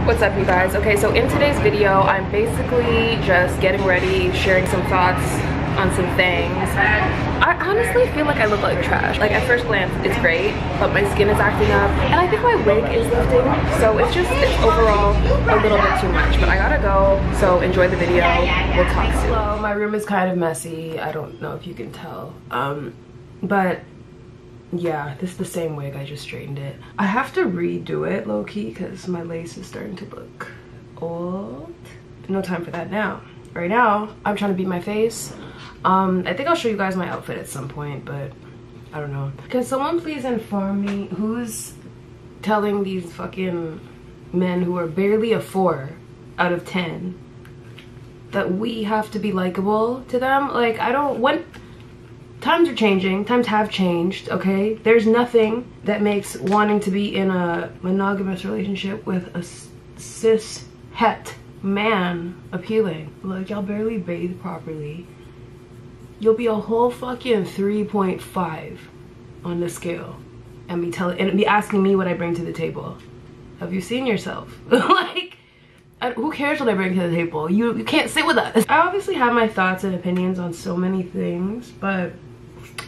What's up, you guys? Okay, so in today's video, I'm basically just getting ready, sharing some thoughts on some things. I honestly feel like I look like trash. Like, at first glance, it's great, but my skin is acting up, and I think my wig is lifting, so it's overall a little bit too much, but I gotta go, so enjoy the video. We'll talk soon. Hello, my room is kind of messy. I don't know if you can tell, but yeah, this is the same wig. I just straightened it. I have to redo it low-key because my lace is starting to look old. No time for that now. Right now, I'm trying to beat my face. I think I'll show you guys my outfit at some point, but I don't know. Can someone please inform me who's telling these fucking men who are barely a 4 out of 10 that we have to be likable to them? Like, I don't want... Times are changing, times have changed, okay? There's nothing that makes wanting to be in a monogamous relationship with a cis-het man appealing. Like, y'all barely bathe properly. You'll be a whole fucking 3.5 on the scale and be asking me what I bring to the table. Have you seen yourself? Like, who cares what I bring to the table? You can't sit with us. I obviously have my thoughts and opinions on so many things, but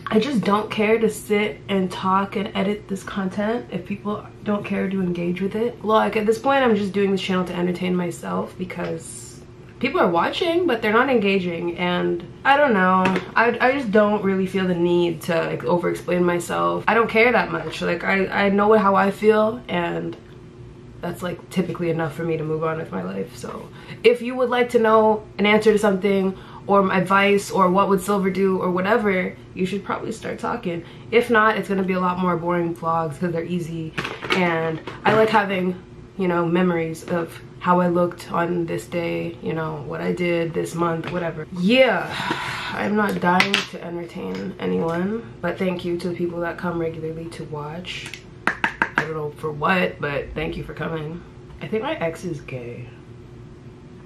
I just don't care to sit and talk and edit this content if people don't care to engage with it. Like, at this point, I'm just doing this channel to entertain myself because people are watching, but they're not engaging, and I don't know. I just don't really feel the need to like over-explain myself. I don't care that much. Like, I know how I feel, and that's like typically enough for me to move on with my life. So if you would like to know an answer to something, or advice, or what would Silver do, or whatever, you should probably start talking. If not, it's gonna be a lot more boring vlogs because they're easy, and I like having, you know, memories of how I looked on this day, you know, what I did this month, whatever. Yeah, I'm not dying to entertain anyone, but thank you to the people that come regularly to watch. I don't know for what, but thank you for coming. I think my ex is gay.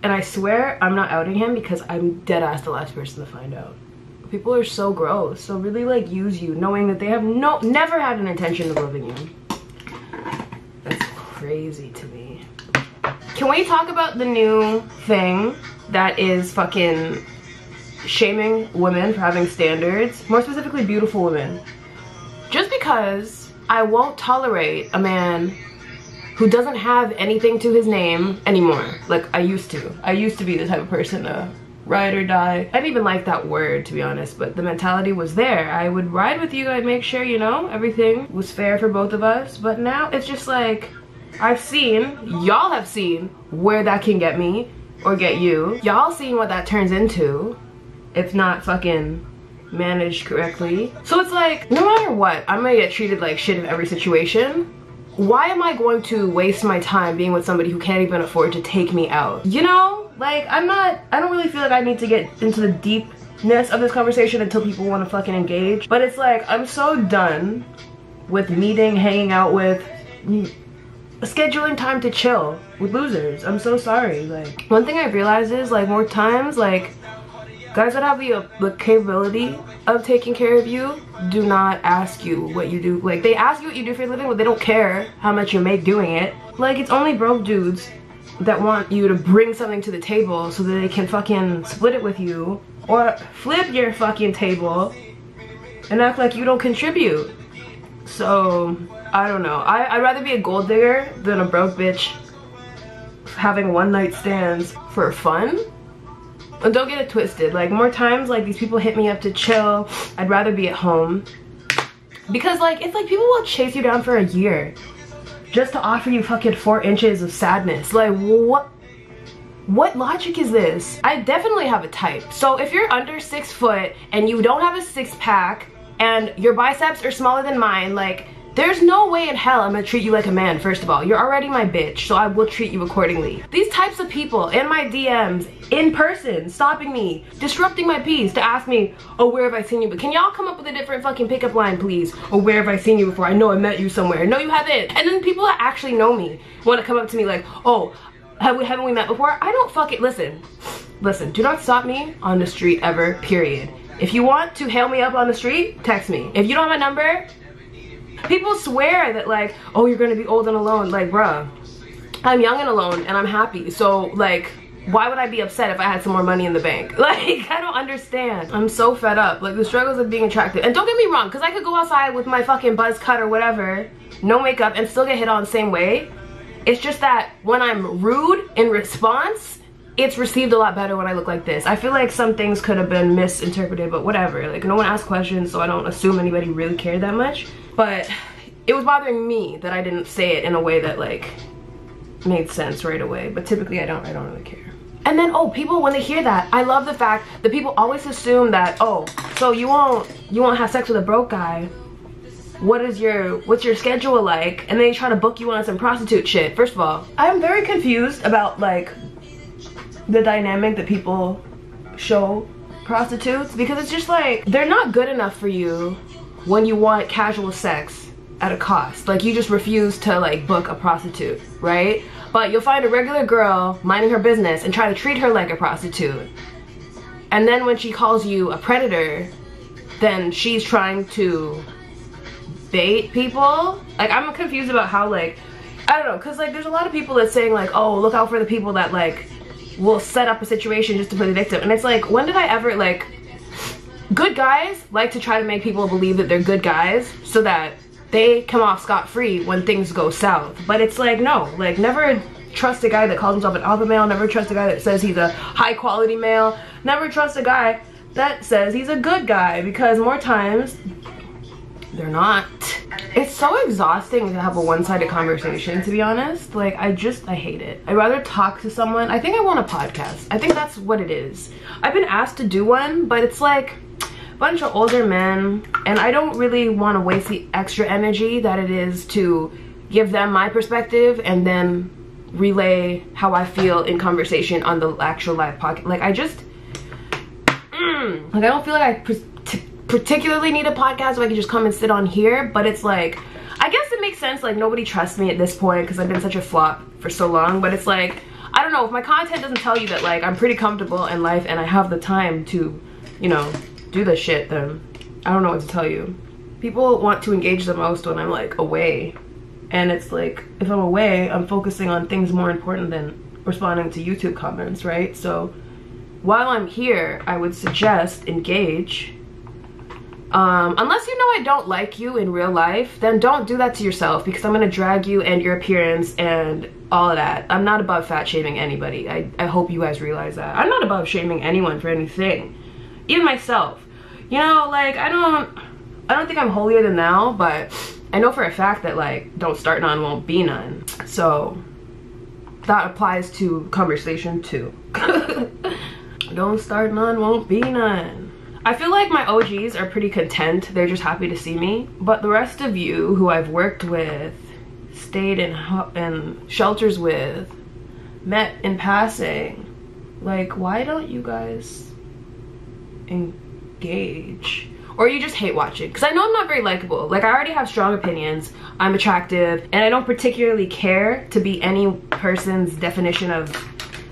And I swear I'm not outing him because I'm dead ass the last person to find out. People are so gross. So really like use you knowing that they have never had an intention of loving you. That's crazy to me. Can we talk about the new thing that is fucking shaming women for having standards? More specifically, beautiful women. Just because I won't tolerate a man who doesn't have anything to his name anymore. Like, I used to be the type of person to ride or die. I didn't even like that word, to be honest, but the mentality was there. I would ride with you, I'd make sure, you know, everything was fair for both of us. But now it's just like, y'all have seen where that can get me or get you. Y'all seen what that turns into if not fucking managed correctly. So it's like, no matter what, I'm gonna get treated like shit in every situation. Why am I going to waste my time being with somebody who can't even afford to take me out? You know, like, I don't really feel like I need to get into the deepness of this conversation until people want to fucking engage. But it's like, I'm so done with meeting, hanging out with, scheduling time to chill with losers. I'm so sorry. Like, one thing I've realized is, like, more times, like, guys that have the capability of taking care of you do not ask you what you do. Like, they ask you what you do for a living, but they don't care how much you make doing it. Like, it's only broke dudes that want you to bring something to the table so that they can fucking split it with you, or flip your fucking table and act like you don't contribute. So, I don't know. I'd rather be a gold digger than a broke bitch having one night stands for fun. And don't get it twisted, like, more times, like, these people hit me up to chill. I'd rather be at home. Because, like, it's like people will chase you down for a year just to offer you fucking 4 inches of sadness. Like, what logic is this? I definitely have a type. So if you're under 6 foot and you don't have a 6-pack and your biceps are smaller than mine, like, there's no way in hell I'm gonna treat you like a man. First of all, you're already my bitch, so I will treat you accordingly. These types of people in my DMs, in person, stopping me, disrupting my peace to ask me, oh, where have I seen you? But can y'all come up with a different fucking pickup line, please? Or where have I seen you before? I know I met you somewhere. No, you haven't. And then people that actually know me want to come up to me like, oh, haven't we met before? I don't fucking, listen, do not stop me on the street ever, period. If you want to hail me up on the street, text me. If you don't have my number, people swear that, like, oh, you're gonna be old and alone. Like, bruh, I'm young and alone and I'm happy. So like, why would I be upset if I had some more money in the bank? Like, I don't understand. I'm so fed up. Like, the struggles of being attractive. And don't get me wrong, because I could go outside with my fucking buzz cut or whatever, no makeup, and still get hit on the same way. It's just that when I'm rude in response, it's received a lot better when I look like this. I feel like some things could have been misinterpreted, but whatever. Like, no one asked questions, so I don't assume anybody really cared that much. But it was bothering me that I didn't say it in a way that, like, made sense right away. But typically I don't really care. And then, oh, people, when they hear that, I love the fact that people always assume that, oh, so you won't have sex with a broke guy. What's your schedule like? And then they try to book you on some prostitute shit. First of all, I'm very confused about like the dynamic that people show prostitutes, because it's just like, they're not good enough for you when you want casual sex at a cost. Like, you just refuse to like book a prostitute, right? But you'll find a regular girl minding her business and try to treat her like a prostitute. And then when she calls you a predator, then she's trying to bait people. Like, I'm confused about how, like, I don't know, because like there's a lot of people that's saying like, oh, look out for the people that like will set up a situation just to play the victim. And it's like, when did I ever, like, good guys like to try to make people believe that they're good guys so that they come off scot-free when things go south. But it's like, no, like, never trust a guy that calls himself an alpha male, never trust a guy that says he's a high quality male, never trust a guy that says he's a good guy, because more times they're not. It's so exhausting to have a one-sided conversation, to be honest. Like, I hate it. I'd rather talk to someone. I think I want a podcast. I think that's what it is. I've been asked to do one, but it's like bunch of older men, and I don't really want to waste the extra energy that it is to give them my perspective and then relay how I feel in conversation on the actual live podcast. Like, I just like, I don't feel like I particularly need a podcast so I can just come and sit on here. But it's like, I guess it makes sense, like, nobody trusts me at this point because I've been such a flop for so long. But it's like, I don't know, if my content doesn't tell you that like I'm pretty comfortable in life and I have the time to, you know, do this shit, then I don't know what to tell you. People want to engage the most when I'm like away, and it's like, if I'm away, I'm focusing on things more important than responding to YouTube comments, right? So while I'm here, I would suggest engage. Unless you know I don't like you in real life, then don't do that to yourself, because I'm gonna drag you and your appearance and all of that. I'm not above fat shaming anybody. I hope you guys realize that. I'm not above shaming anyone for anything. Even myself, you know, like, I don't think I'm holier than thou, but I know for a fact that like, don't start none, won't be none. So that applies to conversation too. Don't start none, won't be none. I feel like my OGs are pretty content. They're just happy to see me. But the rest of you who I've worked with, stayed in shelters with, met in passing, like, why don't you guys engage? Or you just hate watching? Because I know I'm not very likable. Like, I already have strong opinions, I'm attractive, and I don't particularly care to be any person's definition of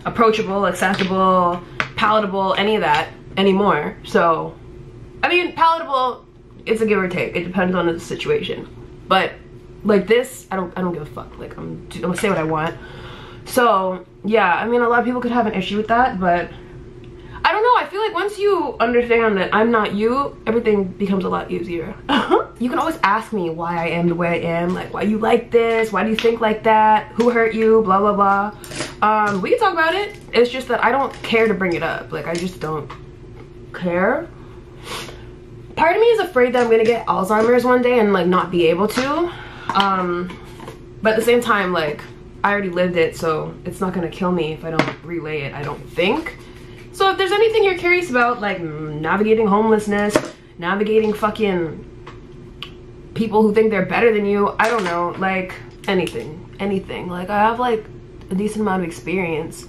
approachable, acceptable, palatable, any of that anymore. So I mean, palatable, it's a give or take, it depends on the situation. But like this, I don't give a fuck. Like, I'm gonna say what I want. So yeah, I mean, a lot of people could have an issue with that, but I don't know, I feel like once you understand that I'm not you, everything becomes a lot easier. You can always ask me why I am the way I am, like, why you like this, why do you think like that, who hurt you, blah blah blah. We can talk about it. It's just that I don't care to bring it up. Like, I just don't care. Part of me is afraid that I'm gonna get Alzheimer's one day and like not be able to. But at the same time, like, I already lived it, so it's not gonna kill me if I don't relay it, I don't think. So if there's anything you're curious about, like navigating homelessness, navigating fucking people who think they're better than you, I don't know, like anything. Like, I have like a decent amount of experience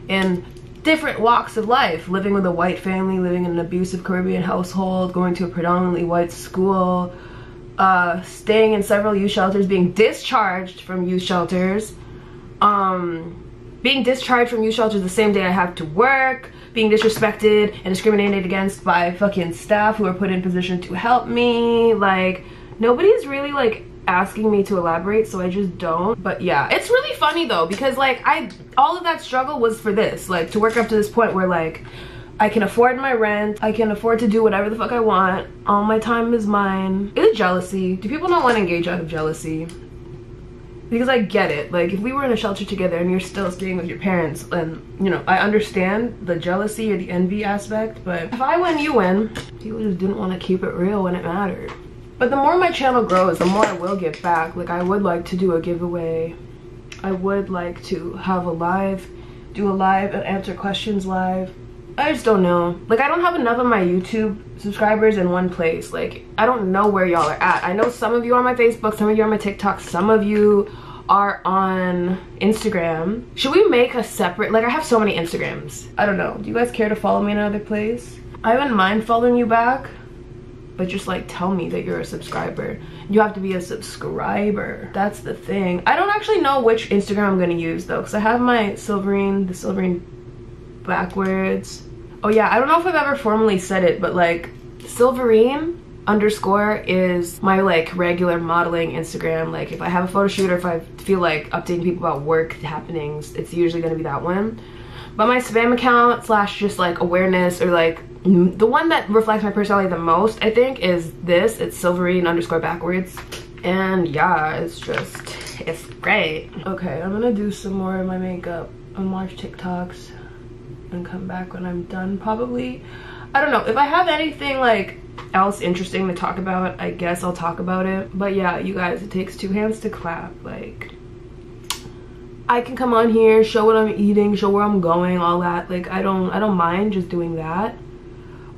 in different walks of life, living with a white family, living in an abusive Caribbean household, going to a predominantly white school, staying in several youth shelters, being discharged from youth shelters, being discharged from youth shelters the same day I have to work, being disrespected and discriminated against by fucking staff who are put in position to help me. Like, nobody's really like asking me to elaborate, so I just don't. But yeah, it's really funny though, because like all of that struggle was for this, like to work up to this point where like I can afford my rent, I can afford to do whatever the fuck I want, all my time is mine. Is it jealousy? Do people not want to engage out of jealousy? Because I get it, like if we were in a shelter together and you're still staying with your parents, and you know, I understand the jealousy or the envy aspect, but if I win, you win. People just didn't want to keep it real when it mattered. But the more my channel grows, the more I will give back. Like I would like to do a giveaway. I would like to have a live, do a live and answer questions live. I just don't know. Like I don't have enough of my YouTube subscribers in one place. Like I don't know where y'all are at. I know some of you are on my Facebook, some of you are on my TikTok, some of you are on Instagram. Should we make a separate, like I have so many Instagrams. I don't know. Do you guys care to follow me in another place? I wouldn't mind following you back, but just like tell me that you're a subscriber. You have to be a subscriber. That's the thing. I don't actually know which Instagram I'm gonna use though, because I have my Sylverine, the Sylverine backwards. Oh yeah, I don't know if I've ever formally said it, but like Sylverine _ is my like regular modeling Instagram. Like if I have a photo shoot or if I feel like updating people about work happenings, it's usually gonna be that one. But my spam account / just like awareness, or like the one that reflects my personality the most, I think, is this. It's Sylverine _ backwards. And yeah, it's great. Okay, I'm gonna do some more of my makeup and watch TikToks and come back when I'm done probably. I don't know, if I have anything like else interesting to talk about, I guess I'll talk about it. But yeah, you guys, it takes 2 hands to clap. Like I can come on here, show what I'm eating, show where I'm going, all that. Like I don't mind just doing that.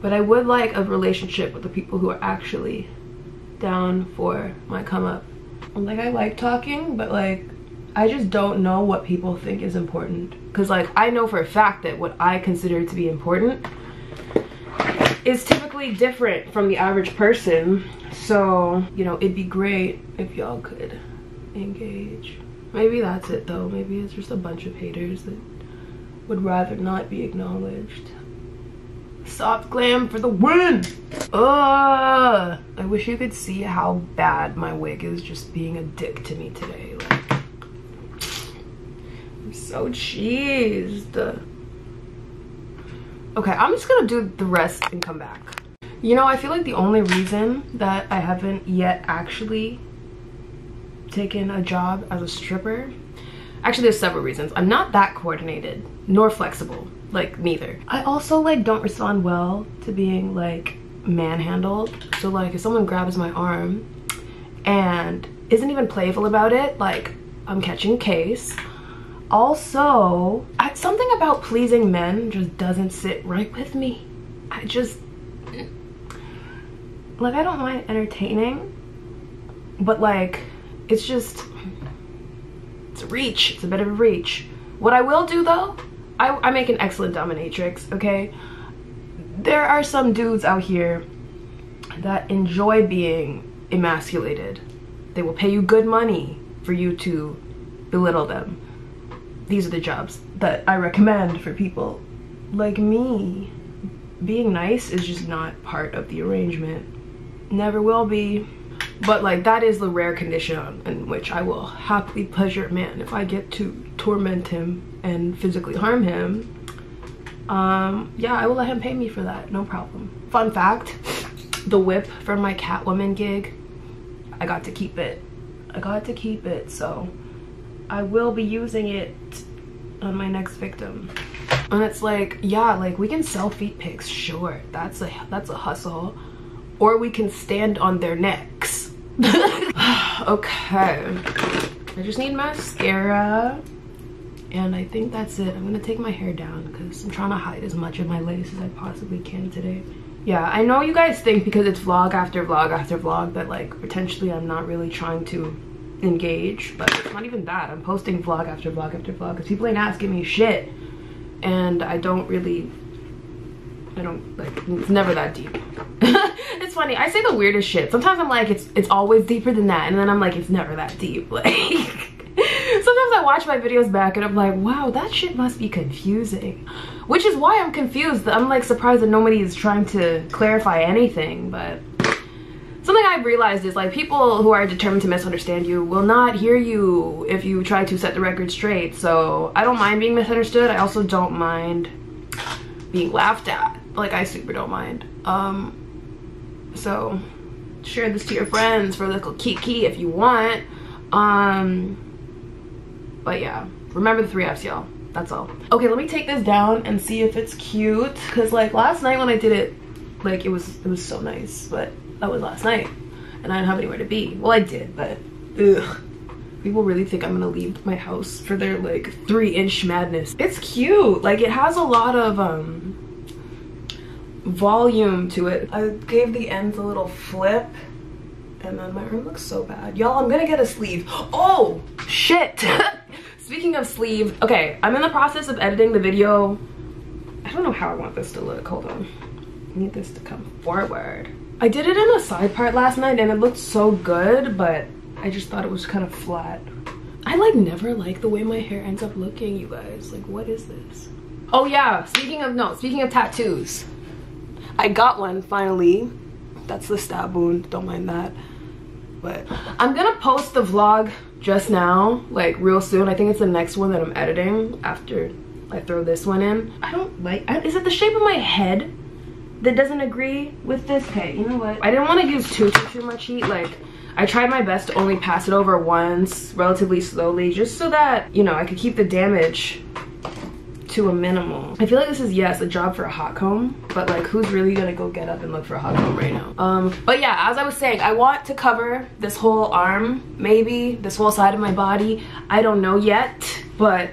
But I would like a relationship with the people who are actually down for my come up. Like I like talking, but like I just don't know what people think is important. Because like I know for a fact that what I consider to be important is typically different from the average person. So, you know, it'd be great if y'all could engage. Maybe that's it though. Maybe it's just a bunch of haters that would rather not be acknowledged. Soft glam for the win! I wish you could see how bad my wig is just being a dick to me today. Like, I'm so cheesed. Okay, I'm just gonna do the rest and come back. You know, I feel like the only reason that I haven't yet actually taken a job as a stripper, actually there's several reasons. I'm not that coordinated nor flexible, like neither. I also like don't respond well to being like manhandled. So like if someone grabs my arm and isn't even playful about it, like I'm catching case. Also, something about pleasing men just doesn't sit right with me. I just, like I don't mind entertaining, but like it's just, it's a reach. It's a bit of a reach. What I will do though, I make an excellent dominatrix, okay? There are some dudes out here that enjoy being emasculated. They will pay you good money for you to belittle them. These are the jobs that I recommend for people like me. Being nice is just not part of the arrangement. Never will be. But like that is the rare condition in which I will happily pleasure a man if I get to torment him and physically harm him. Yeah, I will let him pay me for that, no problem. Fun fact, the whip from my Catwoman gig, I got to keep it. I got to keep it, so I will be using it on my next victim. And it's like, yeah, like we can sell feet pics, sure, that's a hustle, or we can stand on their necks. Okay, I just need mascara and I think that's it. I'm gonna take my hair down because I'm trying to hide as much of my lace as I possibly can today. Yeah, I know you guys think because it's vlog after vlog after vlog that like potentially I'm not really trying to engage, but it's not even that. I'm posting vlog after vlog after vlog because people ain't asking me shit, and I don't like, it's never that deep. It's funny, I say the weirdest shit. Sometimes I'm like, it's always deeper than that, and then I'm like, it's never that deep. Like sometimes I watch my videos back and I'm like, wow, that shit must be confusing, which is why I'm confused. I'm like surprised that nobody is trying to clarify anything. But Something I've realized is like people who are determined to misunderstand you will not hear you if you try to set the record straight. So I don't mind being misunderstood. I also don't mind being laughed at. Like, I super don't mind. So share this to your friends for a little kiki if you want. But yeah, remember the 3 F's, y'all. That's all. Okay, let me take this down and see if it's cute. Cause like last night when I did it, like it was so nice, but that was last night and I didn't have anywhere to be. Well, I did, but ugh. People really think I'm gonna leave my house for their like 3-inch madness. It's cute. Like it has a lot of volume to it. I gave the ends a little flip and then my arm looks so bad. Y'all, I'm gonna get a sleeve. Oh, shit. Speaking of sleeve, okay, I'm in the process of editing the video. I don't know how I want this to look. Hold on. I need this to come forward. I did it in a side part last night and it looked so good, but I just thought it was kind of flat. I like never like the way my hair ends up looking, you guys. Like, what is this? Oh yeah, speaking of tattoos. I got one finally. That's the stab wound, don't mind that. But I'm gonna post the vlog just now, like real soon. I think it's the next one that I'm editing after I throw this one in. I don't like, is it the shape of my head that doesn't agree with this? Okay, you know what? I didn't want to use too much heat. Like, I tried my best to only pass it over once, relatively slowly, just so that, you know, I could keep the damage to a minimal. I feel like this is, yes, a job for a hot comb, but like who's really gonna go get up and look for a hot comb right now? But yeah, as I was saying, I want to cover this whole arm, maybe this whole side of my body. I don't know yet, but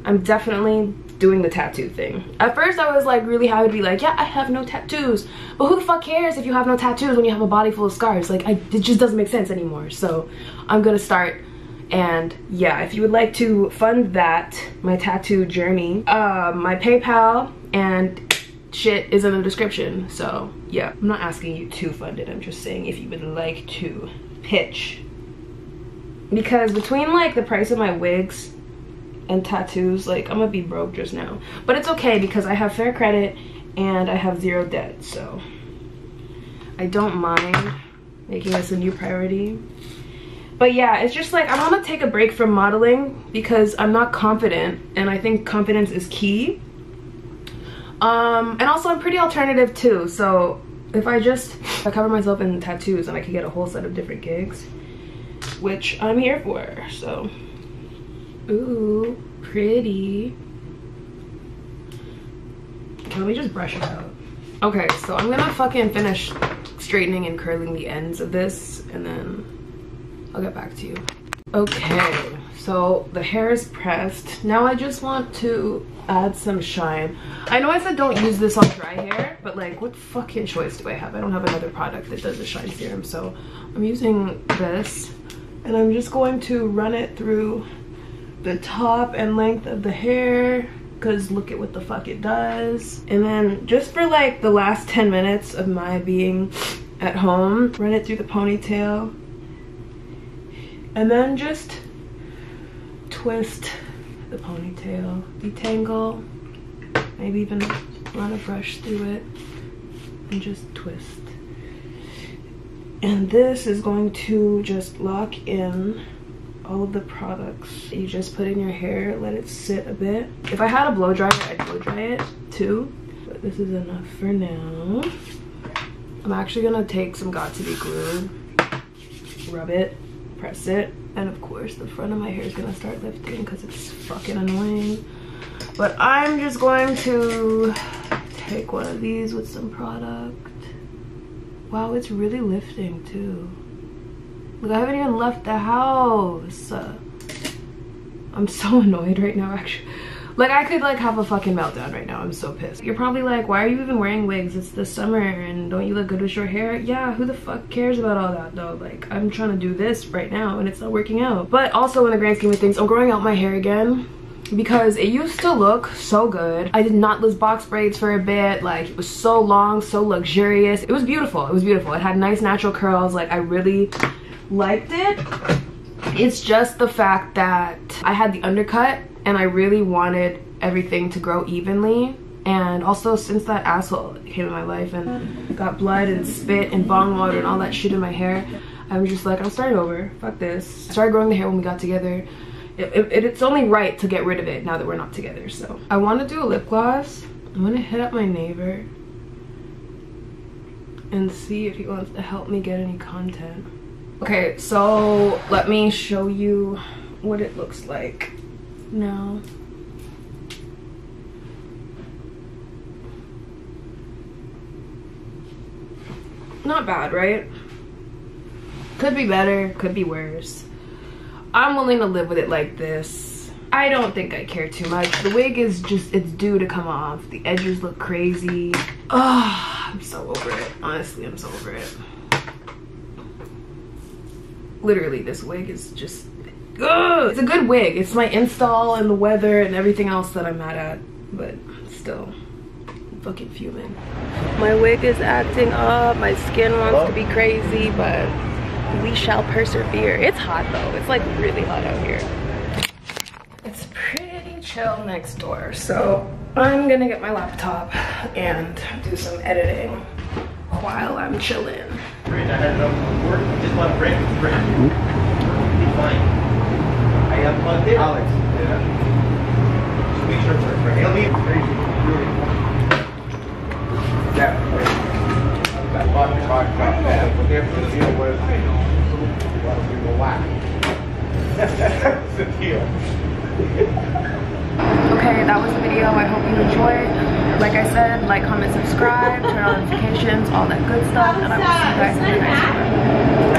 I'm definitely doing the tattoo thing. At first I was like really happy to be like, yeah, I have no tattoos, but who the fuck cares if you have no tattoos when you have a body full of scars? Like, it just doesn't make sense anymore. So I'm gonna start. And yeah, if you would like to fund that, my tattoo journey, my PayPal and shit is in the description. So yeah, I'm not asking you to fund it. I'm just saying if you would like to pitch. Because between like the price of my wigs and tattoos, like I'm gonna be broke just now. But it's okay because I have fair credit and I have 0 debt. So I don't mind making this a new priority. But yeah, it's just like I want to take a break from modeling because I'm not confident, and I think confidence is key. And also I'm pretty alternative too, so if I cover myself in tattoos and I could get a whole set of different gigs, which I'm here for. So ooh, pretty. Okay, let me just brush it out. Okay, so I'm gonna fucking finish straightening and curling the ends of this and then I'll get back to you. Okay, so the hair is pressed. Now I just want to add some shine. I know I said don't use this on dry hair, but like what fucking choice do I have? I don't have another product that does a shine serum, so I'm using this and I'm just going to run it through the top and length of the hair because look at what the fuck it does. And then just for like the last 10 minutes of my being at home, run it through the ponytail. And then just twist the ponytail, detangle, maybe even run a brush through it and just twist. And this is going to just lock in all of the products you just put in your hair, let it sit a bit. If I had a blow dryer, I'd blow dry it too, but this is enough for now. I'm actually gonna take some Got2b glue, rub it, press it, and of course the front of my hair is gonna start lifting because it's fucking annoying. But I'm just going to take one of these with some product. Wow, it's really lifting too. Look, I haven't even left the house. I'm so annoyed right now, actually. Like, I could like have a fucking meltdown right now. I'm so pissed. You're probably like, why are you even wearing wigs? It's the summer and don't you look good with short hair? Yeah, who the fuck cares about all that though? Like, I'm trying to do this right now and it's not working out. But also in the grand scheme of things, I'm growing out my hair again because it used to look so good. I did knotless box braids for a bit. Like, it was so long, so luxurious. It was beautiful. It was beautiful. It had nice natural curls. Like, I really liked it. It's just the fact that I had the undercut and I really wanted everything to grow evenly. And also, since that asshole came in my life and got blood and spit and bong water and all that shit in my hair, I'm just like, I'm starting over. Fuck this. I started growing the hair when we got together. It's only right to get rid of it now that we're not together. So I want to do a lip gloss. I'm gonna hit up my neighbor and see if he wants to help me get any content. Okay, so let me show you what it looks like now. Not bad, right? Could be better, could be worse. I'm willing to live with it like this. I don't think I care too much. The wig is just, it's due to come off. The edges look crazy. Oh, I'm so over it. Honestly, I'm so over it. Literally, this wig is just, ugh. It's a good wig. It's my install and the weather and everything else that I'm mad at. But still, I'm fucking fuming. My wig is acting up. My skin wants to be crazy, but we shall persevere. It's hot though. It's like really hot out here. It's pretty chill next door, so I'm gonna get my laptop and do some editing while I'm chilling. Great, I had enough work. Just want to break. Be fine. I have plugged in. Alex. Yeah. Just make sure it's right. He'll leave. Yeah. That button talk about that. What they have to deal with. Well, we will laugh. That's the deal. Okay, that was the video. I hope you enjoyed. Like I said, like, comment, subscribe, turn on notifications, all that good stuff, and I will see you guys in the next one.